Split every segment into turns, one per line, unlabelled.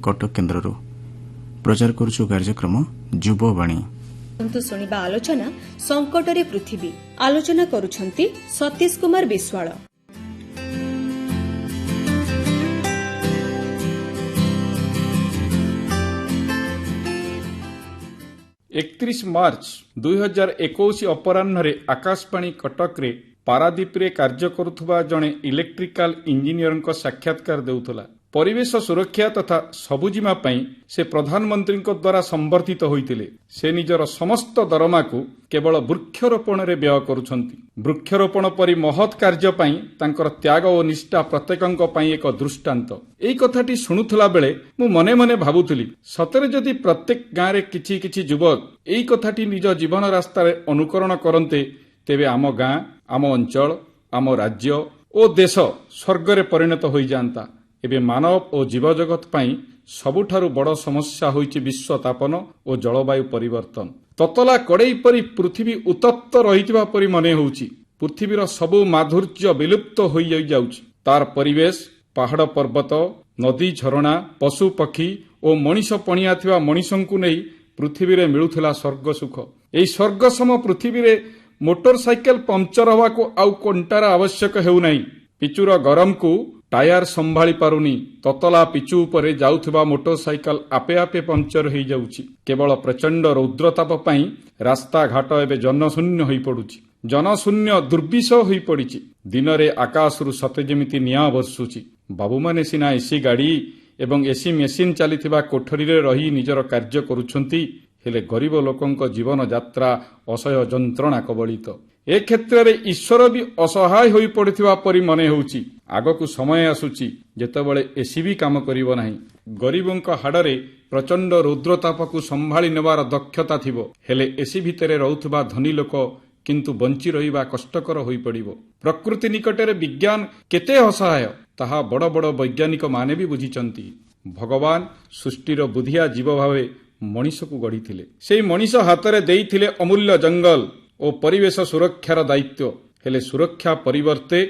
कटक केन्द्र प्रचार करुछु कार्यक्रम युववाणी।
शुणिबा आलोचना संकटरे पृथ्वी। आलोचना करुछंती सतीश कुमार विश्वाल।
31 मार्च 2021 अपराह्न आकाशवाणी कटक रे पारादीप रे कार्य करुथुबा जणे इलेक्ट्रिकल इंजीनियर साक्षात्कार देउथला। परिवेश सुरक्षा तथा सबुजिमा पई से प्रधानमंत्री द्वारा संवर्धित होइतिले। से निजर समस्त दरमा को केवल वृक्षरोपण रे व्यय करुछंती। वृक्षरोपण परि महत् कार्य पई तांकर त्याग और निष्ठा प्रत्येकंक पई एक दृष्टांत। एई कथाटी सुनुथला बेले मु मने मने भाबुथली, सतरे जदि प्रत्येक गाँ रे किछि किछि युवक एई कथाटी निज जीवन रास्ता रे अनुकरण करन्ते, तेबे आम गाँ, आम अंचल, आम राज्य और देश स्वर्ग रे परिणत होई जानता। एबे मानव और जीव जगत पई सबुठारु बड़ समस्या होइछि विश्व तापन और जलवायु परिवर्तन। ततला कड़ेई परी पृथ्वी उत्तप्त रहितबा परी मने होउछि। पृथ्वीर सबु माधुर्य विलुप्त होई जाउछि। तार परिवेश, पहाड़ पर्वत, नदी झरणा, पशु पक्षी और मनीष पणिया थिबा मनीषंकु नै पृथ्वी रे मिलुथला स्वर्ग सुख। एई स्वर्ग सम पृथ्वी रे मोटरसाइकेल पंक्चर हवा को आउ कंटार आवश्यक हेउ नै। पिचुर गरम को टायर संभाली पारुनी। ततला पिचु उपरे जाउथबा मोटरसाइकेल आपे आपे पंक्चर होई जाउछि। केवल प्रचंड रौद्रताप पई रास्ता घाट एबे जनशून्य होई पडुछि। जनशून्य दुर्विष होई पडिछि। दिन रे आकाशरु सते जेमिति निया बर्षुछि। बाबू माने सिना एसी गाड़ी एवं एसी मेसिन चलीथिबा कोठरी रे रही निजर कार्य करूछंती, हेले गरीब लोकंक जीवन यात्रा असह्य जंत्रणा कबलित। ए क्षेत्र रे ईश्वर भी असहाय होई पड़िथिबा परि मने होउछि। आगकु समय आसुछि जेतेबेले एसी भी काम करिवो नाही। गरीबंक हाडरे प्रचंड रौद्रतापकु संभाली नेबार दक्षता थिबो, हेले एसी भितरे रहउथबा धनी लोक किंतु बंची रहिबा कष्टकर होई पड़िबो। प्रकृति निकटरे विज्ञान केते असहाय ताहा बड़ बड़ वैज्ञानिक माने भी बुझिचंती। भगवान सृष्टिर बुधिया जीव भावे मनीषकु गढ़िथिले। सेई मनीष हातरे देइथिले अमूल्य जंगल और परिवेश सुरक्षार दायित्व। हेले सुरक्षा परिवर्ते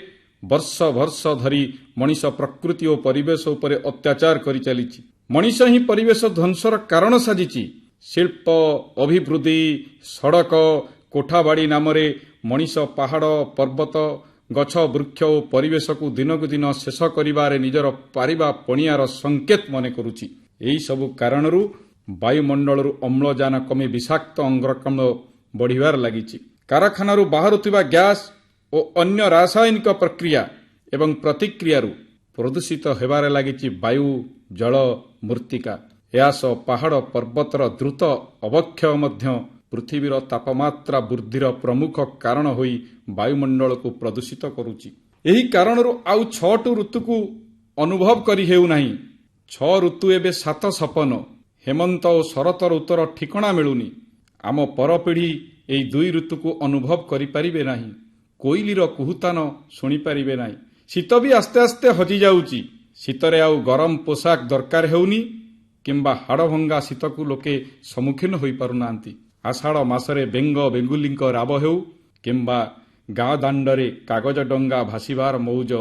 वर्ष वर्ष धरी मनीष प्रकृति और परिवेश उपरे अत्याचार करि चलिछि। मनीष ही परिवेश ध्वंसर कारण साजिछि। शिल्प, अभिवृद्धि, सड़क, कोठाबाड़ी नामरे मनीष पहाड़ पर्वत, गछ वृक्ष और परिवेश को दिनकु दिन शेष करिबारे निजर पारिबा पणियार संकेत मने करुछि। एही सबु कारणरू वायुमंडलरू अम्लजान कमी विषाक्त अंगारकाम्ल बढ़िबार लागिछि। कारखानारू बाहरुथिबा गैस और अन्य रासायनिक प्रक्रिया एवं प्रतिक्रियारू प्रदूषित हेबारे लागिछि वायु, जल, मृत्तिका। यास पहाड़ पर्वतर द्रुत अवक्षय मध्य पृथ्वीर तापमात्रा वृद्धिर प्रमुख कारण होई वायुमंडल को प्रदूषित करुछि। एही कारणरू आउ 6 ऋतु को अनुभव करि हेउ नाही। 6 ऋतु एबे 7 सपन। हेमंत और शरत ऋतुर ठिकणा मिलुनी। आम परपीढ़ी एई 2 ऋतु को अनुभव करि परिबे नाही। कोइलीर कुहुतान शुणी परिबे नाही। शीत भी आस्ते आस्ते हजि जाउची। शीतरे आउ गरम पोशाक दरकार हेउनी किंबा हाड़भंगा शीत को लोके सम्मुखीन होई पारुनांती। आषाढ़ मासरे बेंग बेंगुलींक राब हेउ किंबा गाँ दांडरे कागज डंगा भासीबार मौज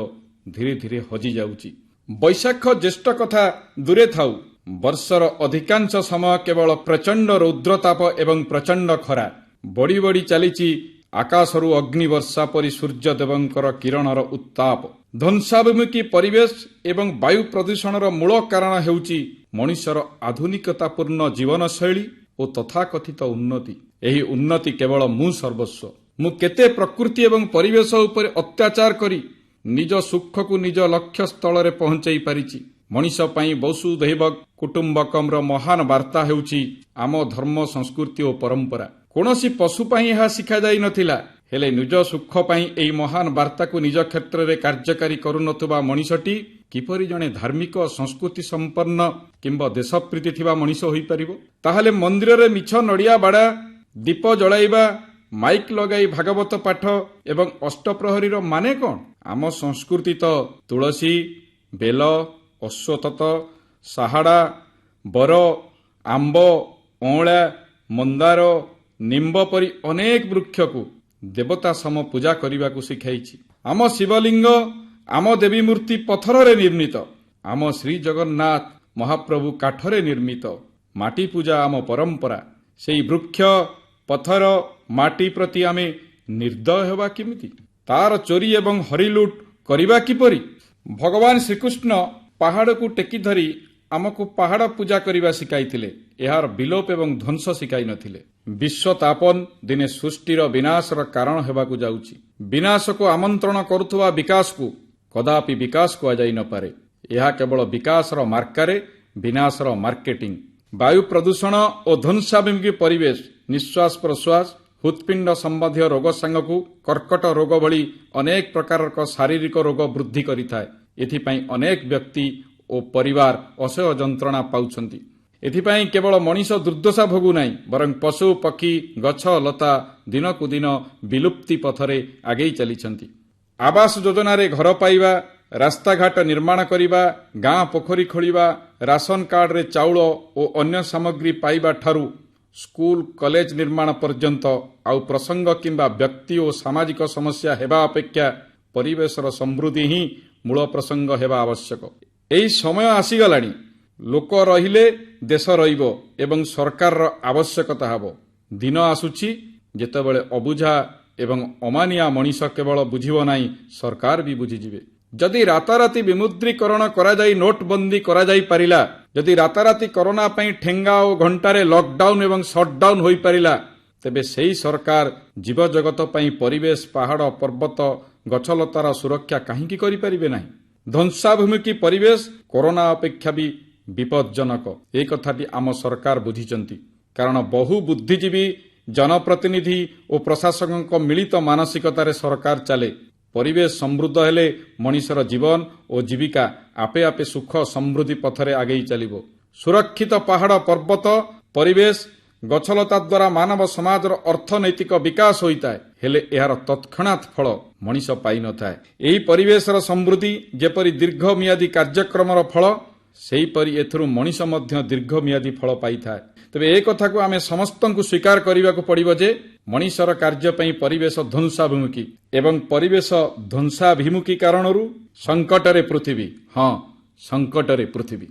धीरे धीरे हजि जाउची। बैशाख ज्येष्ठ कथा दूरे थाउ। वर्षर अधिकांश समय केवल प्रचंड रौद्रताप एवं प्रचंड खरा। बड़ी बड़ी चलीची आकाशरू अग्नि वर्षा परी सूर्य देवंकर किरणर उत्ताप। ध्वंसाभिमुखी परिवेश एवं वायु प्रदूषणर मूल कारण हेउची मनुष्यर आधुनिकतापूर्ण जीवनशैली और तथाकथित उन्नति। एही उन्नति केवल मु सर्वस्व। मु केते प्रकृति एवं परिवेश उपरे अत्याचार करी निज सुख को निज लक्ष्य स्थल रे पहुंचाई पारिछि। मनीष पई वसुधैव कुटुंबकमर महान वार्ता हेउछि आम धर्म, संस्कृति और परंपरा। कोनोसी पशु पई यह शिखा जाई नथिला, हेले निज सुख पई एई महान वार्ता को निज क्षेत्र रे कार्यकारी करुनथुबा मनीषटी किपरि जणे धार्मिक संस्कृति संपन्न किंबा देशप्रीति थिबा मनीष होई परिबो? ताहाले मंदिर रे मिछ नडिया बाड़ा, दीप जळाइबा, माइक लगाई भागवत पाठ एवं अष्टप्रहरीर माने कोन? आम संस्कृति तो तुलसी, बेल, अश्वत्थ, साहाड़ा, बर, आंब, अँला, मंदार, निम्ब परी अनेक वृक्ष को देवता सम पूजा करने को शिखाई। आम शिवलिंग, आम देवी मूर्ति पत्थर रे निर्मित। आम श्री जगन्नाथ ମହାପ୍ରଭୁ କାଠରେ ନିର୍ମିତ। ମାଟି ପୂଜା ଆମ ପରମ୍ପରା। ସେହି ବୃକ୍ଷ ପଥର ମାଟି ପ୍ରତି ଆମେ ନିର୍ଦ୍ଦୟ ହେବା କେମିତି? ତାର ଚୋରି ଏବଂ ହରିଲୁଟ କରିବା କିପରି? ଭଗବାନ ଶ୍ରୀକୃଷ୍ଣ ପାହାଡ଼କୁ ଟେକି ଧରି ଆମକୁ ପାହାଡ଼ ପୂଜା କରିବା ଶିଖାଇଥିଲେ। ଏହାର ବିଲୋପ ଏବଂ ଧ୍ୱଂସ ଶିଖାଇ ନଥିଲେ। ବିଶ୍ୱତାପନ ଦିନେ ସୃଷ୍ଟିର ବିନାଶର କାରଣ ହେବାକୁ ଯାଉଛି। ବିନାଶକୁ ଆମନ୍ତ୍ରଣ କରୁଥିବା ବିକାଶକୁ କଦାପି ବିକାଶ କୁହାଯାଇ ନପାରେ। ଏହା କେବଳ ବିକାଶର ମାର୍କାରେ ବିନାଶର ମାର୍କେଟିଂ। ବାୟୁ ପ୍ରଦୂଷଣ ଓ ଧ୍ୱଂସାଭିମୁଖୀ ପରିବେଶ ନିଶ୍ୱାସ ପ୍ରଶ୍ୱାସ ହୃତ୍ପିଣ୍ଡ ସମ୍ବନ୍ଧୀୟ ରୋଗ ସାଙ୍ଗକୁ କର୍କଟ ରୋଗ ଭଳି ଅନେକ ପ୍ରକାରର ଶାରୀରିକ ରୋଗ ବୃଦ୍ଧି କରିଥାଏ। ଏଥିପାଇଁ ଅନେକ ବ୍ୟକ୍ତି ଓ ପରିବାର ଅସହ୍ୟ ଯନ୍ତ୍ରଣା ପାଉଛନ୍ତି। ଏଥିପାଇଁ କେବଳ ମଣିଷ ଦୁର୍ଦ୍ଦଶା ଭୋଗୁ ନାହିଁ, ବରଂ ପଶୁ ପକ୍ଷୀ ଗଛ ଲତା ଦିନକୁ ଦିନ ବିଲୁପ୍ତି ପଥରେ ଆଗେଇ ଚାଲିଛନ୍ତି। ଆବାସ ଯୋଜନାରେ ଘର ପାଇବା, ରାସ୍ତାଘାଟ ନିର୍ମାଣ କରିବା, ଗାଁ ପୋଖରୀ ଖୋଳିବା, ରାସନ କାର୍ଡରେ ଚାଉଳ ଓ ଅନ୍ୟ ସାମଗ୍ରୀ ପାଇବା ଠାରୁ ସ୍କୁଲ କଲେଜ ନିର୍ମାଣ ପର୍ଯ୍ୟନ୍ତ ଆଉ ପ୍ରସଙ୍ଗ କିମ୍ବା ବ୍ୟକ୍ତି ଓ ସାମାଜିକ ସମସ୍ୟା ହେବା ଅପେକ୍ଷା ପରିବେଶର ସମୃଦ୍ଧି ହିଁ ମୂଳ ପ୍ରସଙ୍ଗ ହେବା ଆବଶ୍ୟକ। ଏହି ସମୟ ଆସିଗଲାଣି। ଲୋକ ରହିଲେ ଦେଶ ରହିବ ଏବଂ ସରକାରର ଆବଶ୍ୟକତା ହେବ। ଦିନ ଆସୁଛି ଯେତେବେଳେ ଅବୁଝା ଏବଂ ଅମାନିଆ ମଣିଷ କେବଳ ବୁଝିବ ନାହିଁ, ସରକାର ବି ବୁଝିଯିବେ। ଯଦି ରାତାରାତି ବିମୁଦ୍ରୀକରଣ କରାଯାଇ ନୋଟବନ୍ଦୀ କରାଯାଇ ପାରିଲା, ଯଦି ରାତାରାତି କରୋନା ପାଇଁ ଠେଙ୍ଗା ଓ ଘଣ୍ଟାରେ ଲକଡାଉନ ଏବଂ ସଟଡାଉନ ହୋଇପାରିଲା, ତେବେ ସେହି ସରକାର ଜୀବଜଗତ ପାଇଁ ପରିବେଶ ପାହାଡ଼ ପର୍ବତ ଗଛଲତାର ସୁରକ୍ଷା କାହିଁକି କରିପାରିବେ ନାହିଁ? ଧ୍ୱଂସାଭିମୁଖୀ ପରିବେଶ କରୋନା ଅପେକ୍ଷା ବି ବିପଜ୍ଜନକ। ଏ କଥାଟି ଆମ ସରକାର ବୁଝିଛନ୍ତି। କାରଣ ବହୁ ବୁଦ୍ଧିଜୀବୀ ଜନପ୍ରତିନିଧି ଓ ପ୍ରଶାସକଙ୍କ ମିଳିତ ମାନସିକତାରେ ସରକାର ଚାଲେ। ପରିବେଶ ସମୃଦ୍ଧ ହେଲେ ମଣିଷର ଜୀବନ ଓ ଜୀବିକା ଆପେ ଆପେ ସୁଖ ସମୃଦ୍ଧି ପଥରେ ଆଗେଇ ଚାଲିବ। ସୁରକ୍ଷିତ ପାହାଡ଼ ପର୍ବତ ପରିବେଶ ଗଛଲତା ଦ୍ୱାରା ମାନବ ସମାଜର ଅର୍ଥନୈତିକ ବିକାଶ ହୋଇଥାଏ, ହେଲେ ଏହାର ତତ୍କ୍ଷଣାତ୍ ଫଳ ମଣିଷ ପାଇନଥାଏ। ଏହି ପରିବେଶର ସମୃଦ୍ଧି ଯେପରି ଦୀର୍ଘମିଆଦୀ କାର୍ଯ୍ୟକ୍ରମର ଫଳ, ସେହିପରି ଏଥିରୁ ମଣିଷ ମଧ୍ୟ ଦୀର୍ଘମିଆଦୀ ଫଳ ପାଇଥାଏ। ତେବେ ଏ କଥାକୁ ଆମେ ସମସ୍ତଙ୍କୁ ସ୍ୱୀକାର କରିବାକୁ ପଡ଼ିବ ଯେ ମଣିଷର କାର୍ଯ୍ୟ ପାଇଁ ପରିବେଶ ଧ୍ୱଂସାଭିମୁଖୀ ଏବଂ ପରିବେଶ ଧ୍ୱଂସାଭିମୁଖୀ କାରଣରୁ ସଙ୍କଟରେ ପୃଥିବୀ। ହଁ, ସଙ୍କଟରେ ପୃଥିବୀ।